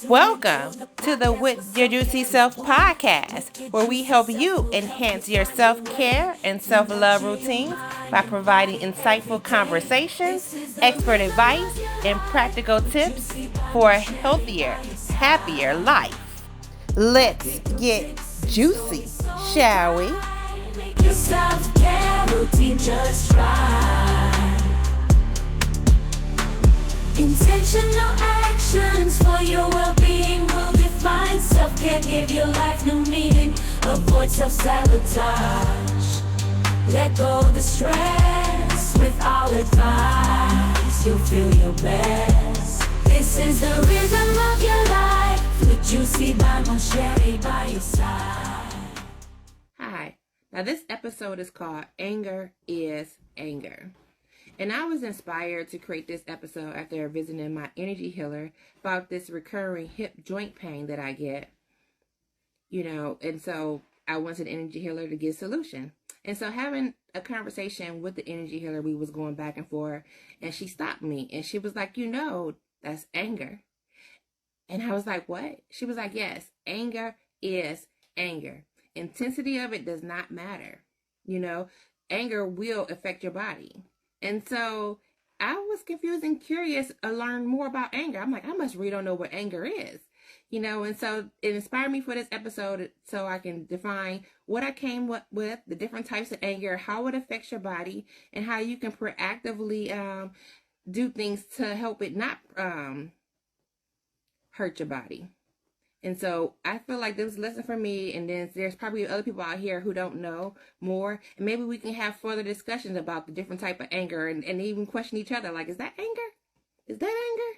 Welcome to the With Your Juicy Self podcast, where we help you enhance your self-care and self-love routines by providing insightful conversations, expert advice, and practical tips for a healthier, happier life. Let's get juicy, shall we? Your self-care routine just right. Intentional actions for your well-being will define self-care, give your life new meaning. Avoid self-sabotage. Let go of the stress with all advice. You'll feel your best. This is the rhythm of your life. With Juicy by Cheri by your side. Hi. Now this episode is called Anger is Anger. And I was inspired to create this episode after visiting my energy healer about this recurring hip joint pain that I get. And so I went to the energy healer to get a solution. And so having a conversation with the energy healer, we was going back and forth, and she stopped me and she was like, that's anger. And I was like, what? She was like, yes, anger is anger. Intensity of it does not matter. Anger will affect your body. And so I was confused and curious to learn more about anger. I'm like, I must really don't know what anger is, and so it inspired me for this episode so I can define what I came with, the different types of anger, how it affects your body, and how you can proactively do things to help it not hurt your body. And so I feel like this was a lesson for me, and then there's probably other people out here who don't know more, and maybe we can have further discussions about the different type of anger and even question each other, like, is that anger? Is that anger?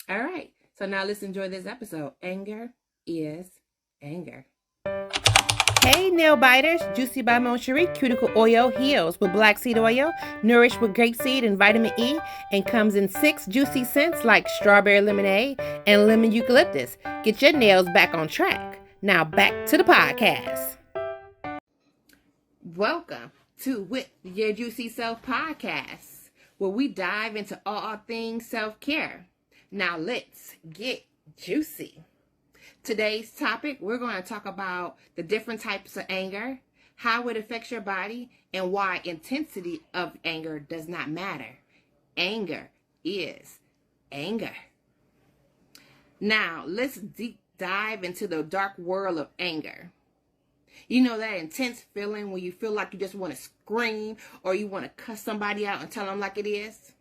All right, so now let's enjoy this episode. Anger is anger. Hey nail biters, Juicy by Cheri cuticle oil heals with black seed oil, nourished with grapeseed and vitamin E, and comes in 6 juicy scents like strawberry lemonade and lemon eucalyptus. Get your nails back on track. Now back to the podcast. Welcome to With Your Juicy Self podcast, where we dive into all things self-care. Now let's get juicy. Today's topic, we're going to talk about the different types of anger, how it affects your body, and why intensity of anger does not matter. Anger is anger. Now, let's deep dive into the dark world of anger. That intense feeling when you feel like you just want to scream or you want to cuss somebody out and tell them like it is?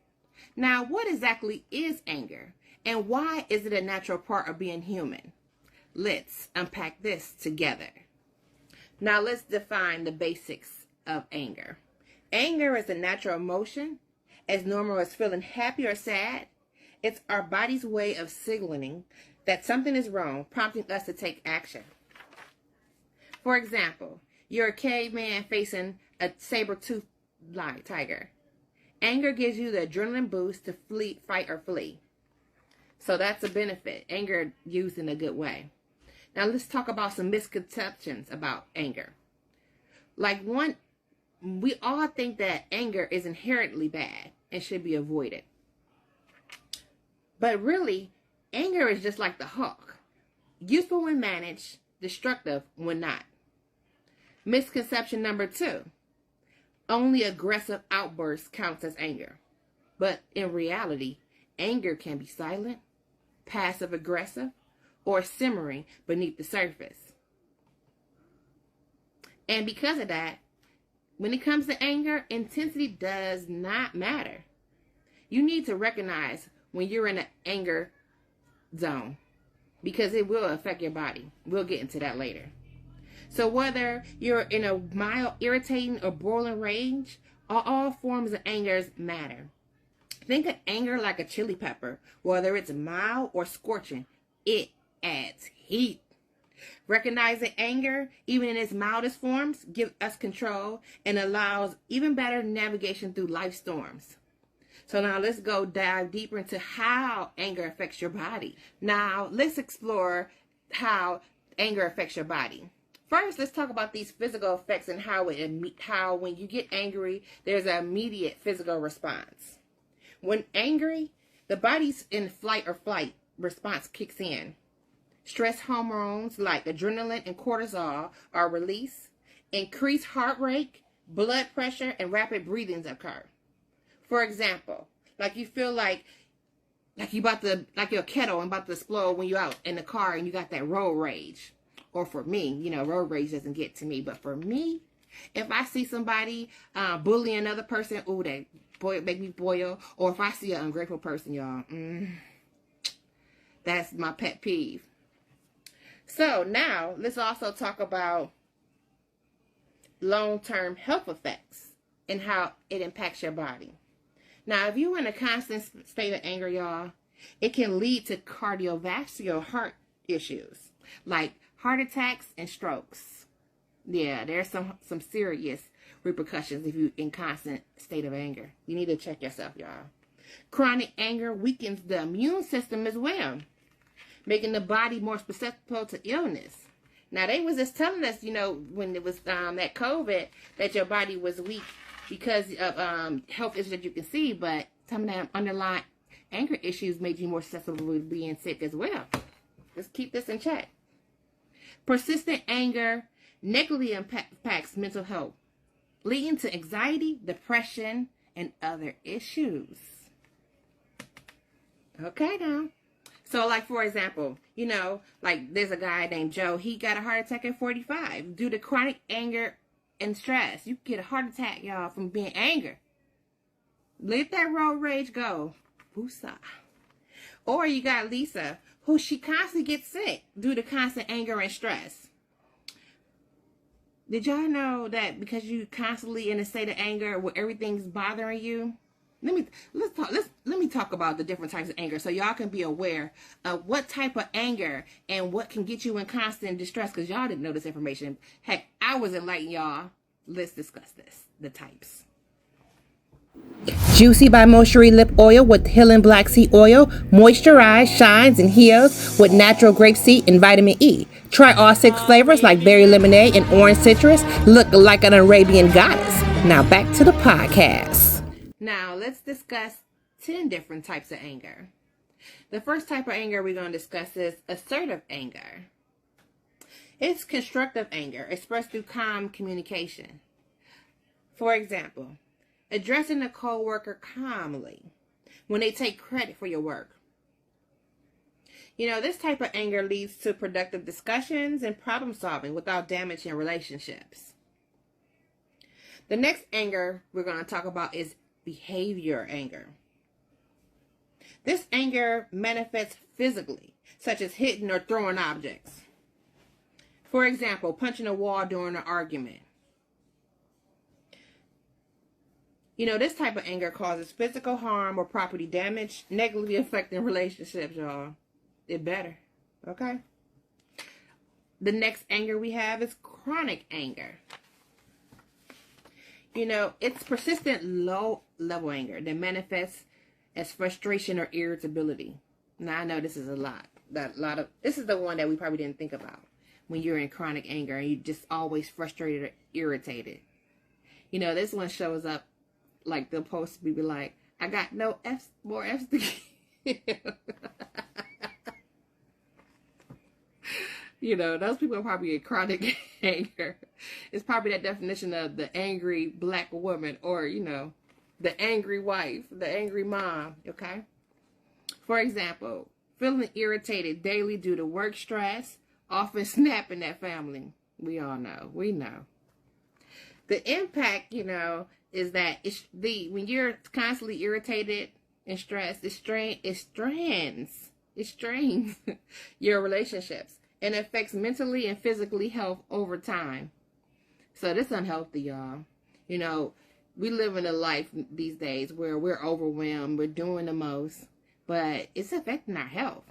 Now, what exactly is anger? And why is it a natural part of being human? Let's unpack this together. Now let's define the basics of anger. Anger is a natural emotion, as normal as feeling happy or sad. It's our body's way of signaling that something is wrong, prompting us to take action. For example, you're a caveman facing a saber-toothed tiger. Anger gives you the adrenaline boost to flee, fight, or flee. So that's a benefit. Anger used in a good way. Now let's talk about some misconceptions about anger. We all think that anger is inherently bad and should be avoided. But really, anger is just like the Hulk. Useful when managed, destructive when not. Misconception number 2. Only aggressive outbursts counts as anger. But in reality, anger can be silent, passive-aggressive, or simmering beneath the surface. And because of that, when it comes to anger, intensity does not matter. You need to recognize when you're in an anger zone, because it will affect your body. We'll get into that later. So whether you're in a mild, irritating, or boiling rage, all forms of anger matter. Think of anger like a chili pepper. Whether it's mild or scorching, it adds heat. Recognizing anger, even in its mildest forms, gives us control and allows even better navigation through life storms. So now let's go dive deeper into how anger affects your body. Now let's explore how anger affects your body. First, let's talk about these physical effects and how when you get angry, there's an immediate physical response. When angry, The body's in flight or flight response kicks in. Stress hormones like adrenaline and cortisol are released. Increased heart rate, blood pressure, and rapid breathings occur. For example, like you feel like your kettle and about to explode when you're out in the car and you got that road rage. Or for me, road rage doesn't get to me. But for me, if I see somebody bullying another person, ooh, that make me boil. Or if I see an ungrateful person, y'all, that's my pet peeve. So now let's also talk about long-term health effects and how it impacts your body. Now, if you're in a constant state of anger, y'all, it can lead to cardiovascular heart issues like heart attacks and strokes. Yeah, there's some serious repercussions if you're in constant state of anger. You need to check yourself, y'all. Chronic anger weakens the immune system as well, making the body more susceptible to illness. Now, they was just telling us, when it was that COVID, that your body was weak because of health issues that you can see, but some of them underlying anger issues made you more susceptible to being sick as well. Let's keep this in check. Persistent anger negatively impacts mental health, leading to anxiety, depression, and other issues. Okay, now. So, like, for example, there's a guy named Joe. He got a heart attack at 45 due to chronic anger and stress. You get a heart attack, y'all, from being angry. Let that road rage go. Woosah. Or you got Lisa, who she constantly gets sick due to constant anger and stress. Did y'all know that because you constantly in a state of anger where everything's bothering you? Let me talk about the different types of anger so y'all can be aware of what type of anger and what can get you in constant distress, because y'all didn't know this information. Heck, I was enlightening y'all. Let's discuss the types. Juicy by Moisture Lip Oil with Healing Black Seed Oil. Moisturize, shines, and heals with natural grapeseed and vitamin E. Try all 6 flavors like berry lemonade and orange citrus. Look like an Arabian goddess. Now back to the podcast. Now let's discuss 10 different types of anger. The first type of anger we're going to discuss is assertive anger. It's constructive anger expressed through calm communication. For example, addressing a coworker calmly when they take credit for your work. This type of anger leads to productive discussions and problem solving without damaging relationships. The next anger we're going to talk about is behavior anger. This anger manifests physically, such as hitting or throwing objects. For example, punching a wall during an argument. This type of anger causes physical harm or property damage, negatively affecting relationships, y'all. It better. Okay? The next anger we have is chronic anger. It's persistent low-level anger that manifests as frustration or irritability. Now, I know this is a lot. This is the one that we probably didn't think about when you're in chronic anger and you're just always frustrated or irritated. This one shows up like they'll post be like, I got no more F's to give. Those people are probably in chronic anger. It's probably that definition of the angry black woman or, the angry wife, the angry mom, okay? For example, feeling irritated daily due to work stress, often snapping at family. We all know. We know. The impact, is that when you're constantly irritated and stressed, it strains your relationships and affects mentally and physically health over time. So this unhealthy, y'all. We live in a life these days where we're overwhelmed, we're doing the most, but it's affecting our health.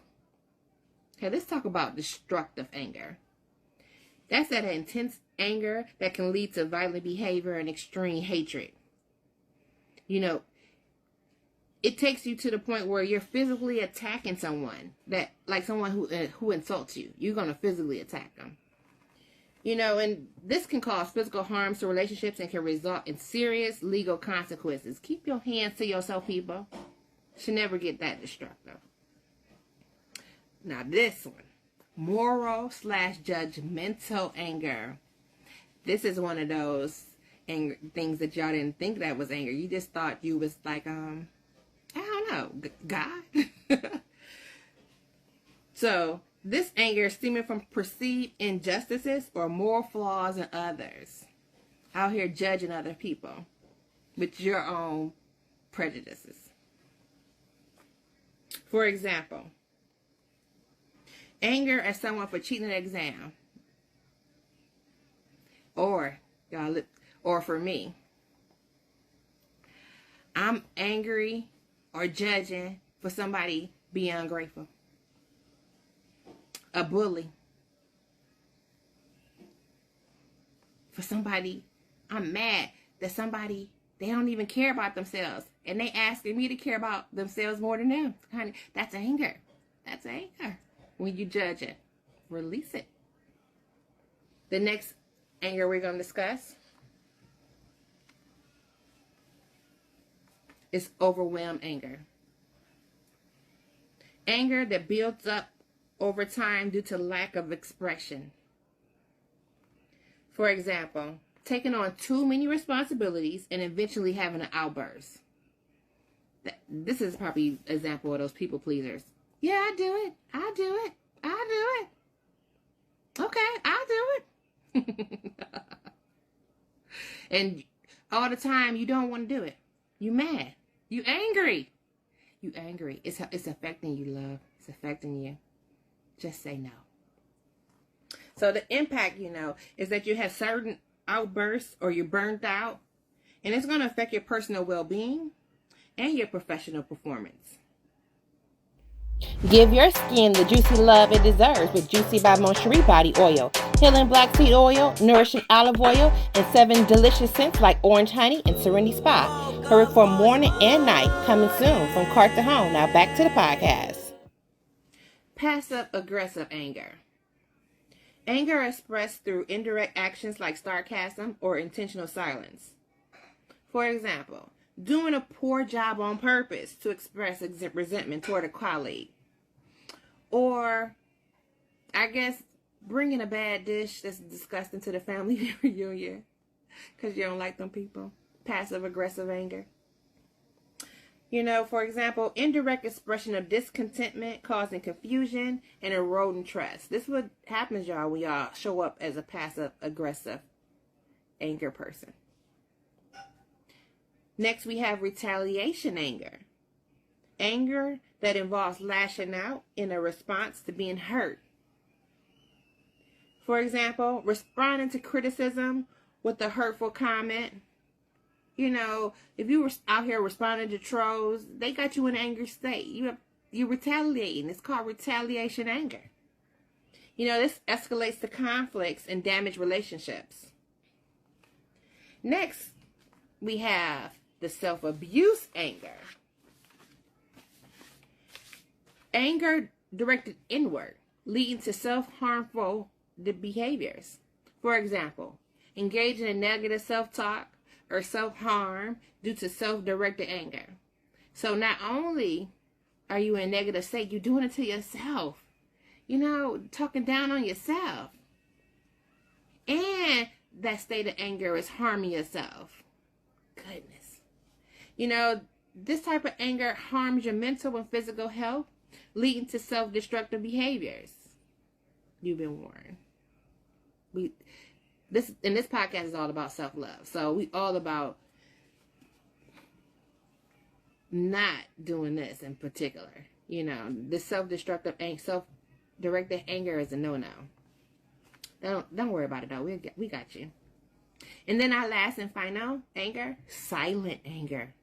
Okay, let's talk about destructive anger. That's that intense anger that can lead to violent behavior and extreme hatred. It takes you to the point where you're physically attacking someone, someone who insults you. You're going to physically attack them. And this can cause physical harm to relationships and can result in serious legal consequences. Keep your hands to yourself, people. Should never get that destructive. Now this one, moral / judgmental anger. This is one of those things that y'all didn't think that was anger. You just thought you was like, I don't know, God. So this anger is stemming from perceived injustices or moral flaws in others. Out here judging other people with your own prejudices. For example, anger at someone for cheating an exam. Or for me, I'm angry or judging for somebody being ungrateful. A bully. For somebody, I'm mad that somebody, they don't even care about themselves. And they asking me to care about themselves more than them. Honey, that's anger. That's anger. When you judge it, release it. The next anger we're going to discuss is overwhelm anger. Anger that builds up over time due to lack of expression. For example, taking on too many responsibilities and eventually having an outburst. This is probably an example of those people pleasers. Yeah, I do it. I do it. I do it. Okay, I'll do it. And all the time you don't want to do it. You mad. You angry. You angry. It's affecting you, love. It's affecting you. Just say no. So the impact, is that you have certain outbursts or you're burnt out. And it's going to affect your personal well-being and your professional performance. Give your skin the juicy love it deserves with Juicy by Cheri body oil, healing black seed oil, nourishing olive oil, and 7 delicious scents like orange honey and serenity spa. Hurry for morning and night. Coming soon from cart to home. Now back to the podcast. Passive aggressive anger. Anger expressed through indirect actions like sarcasm or intentional silence. For example, doing a poor job on purpose to express resentment toward a colleague. Or, I guess, bringing a bad dish that's disgusting to the family reunion because you don't like them people. Passive-aggressive anger. For example, indirect expression of discontentment causing confusion and eroding trust. This is what happens, y'all, when y'all show up as a passive-aggressive anger person. Next, we have retaliation anger. Anger that involves lashing out in a response to being hurt. For example, responding to criticism with a hurtful comment. If you were out here responding to trolls, they got you in an angry state. You're retaliating. It's called retaliation anger. This escalates to conflicts and damaged relationships. Next, we have the self-abuse anger. Anger directed inward, leading to self-harmful behaviors. For example, engaging in negative self-talk or self-harm due to self-directed anger. So not only are you in a negative state, you're doing it to yourself. Talking down on yourself. And that state of anger is harming yourself. Goodness. This type of anger harms your mental and physical health, leading to self-destructive behaviors. You've been warned. This podcast is all about self-love. So we all about not doing this in particular. This self-destructive self-directed anger is a no-no. Don't worry about it though. We got you. And then our last and final anger, silent anger.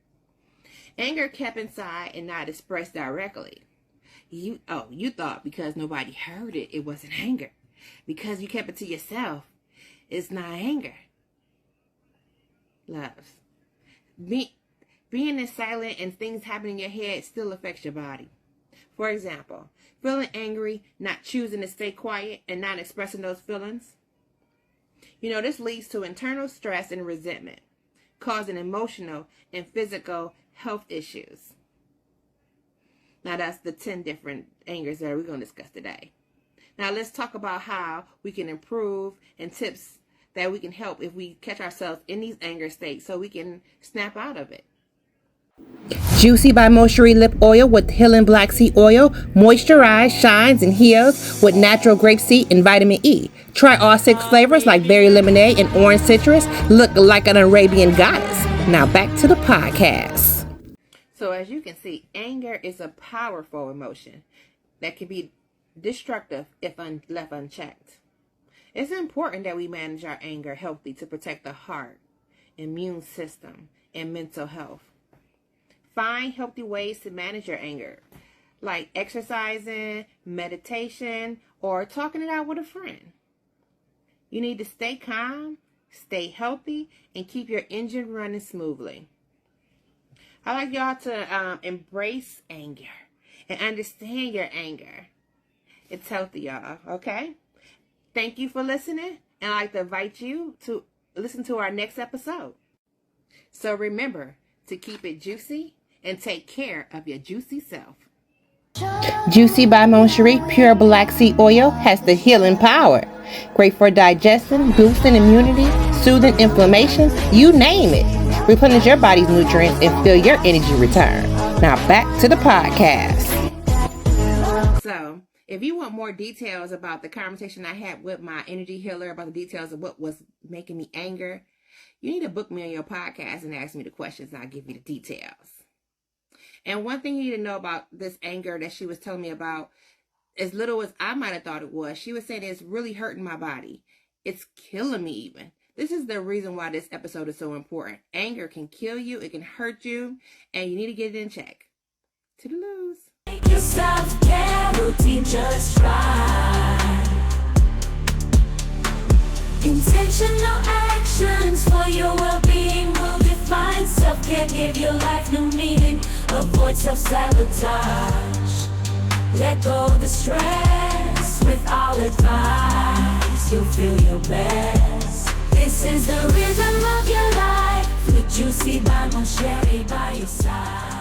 Anger kept inside and not expressed directly. You thought because nobody heard it, it wasn't anger. Because you kept it to yourself, it's not anger. Loves. Being in silent and things happening in your head still affects your body. For example, feeling angry, not choosing to stay quiet, and not expressing those feelings. This leads to internal stress and resentment, causing emotional and physical health issues. Now that's the 10 different angers that we're going to discuss today. Now let's talk about how we can improve and tips that we can help if we catch ourselves in these anger states so we can snap out of it. Juicy by Cheri lip oil with healing black seed oil. Moisturize, shines, and heals with natural grapeseed and vitamin E. Try all 6 flavors like berry lemonade and orange citrus. Look like an Arabian goddess. Now back to the podcast. So as you can see, anger is a powerful emotion that can be destructive if left unchecked. It's important that we manage our anger healthy to protect the heart, immune system, and mental health. Find healthy ways to manage your anger, like exercising, meditation, or talking it out with a friend. You need to stay calm, stay healthy, and keep your engine running smoothly. I like y'all to embrace anger and understand your anger. It's healthy, y'all, okay? Thank you for listening, and I'd like to invite you to listen to our next episode. So remember to keep it juicy and take care of your juicy self. Juicy by Cheri pure black seed oil has the healing power. Great for digestion, boosting immunity, soothing inflammation, you name it. Replenish your body's nutrients and feel your energy return. Now back to the podcast. So, if you want more details about the conversation I had with my energy healer, about the details of what was making me anger, you need to book me on your podcast and ask me the questions, and I'll give you the details. And one thing you need to know about this anger that she was telling me about, as little as I might have thought it was, she was saying it's really hurting my body. It's killing me even. This is the reason why this episode is so important. Anger can kill you, it can hurt you, and you need to get it in check. Toodaloos. Make your self-care routine just right. Intentional actions for your well-being will define self-care, give your life new meaning. Avoid self-sabotage. Let go of the stress with all advice. You'll feel your best. This is the rhythm of your life. With Juicy by Cheri by your side.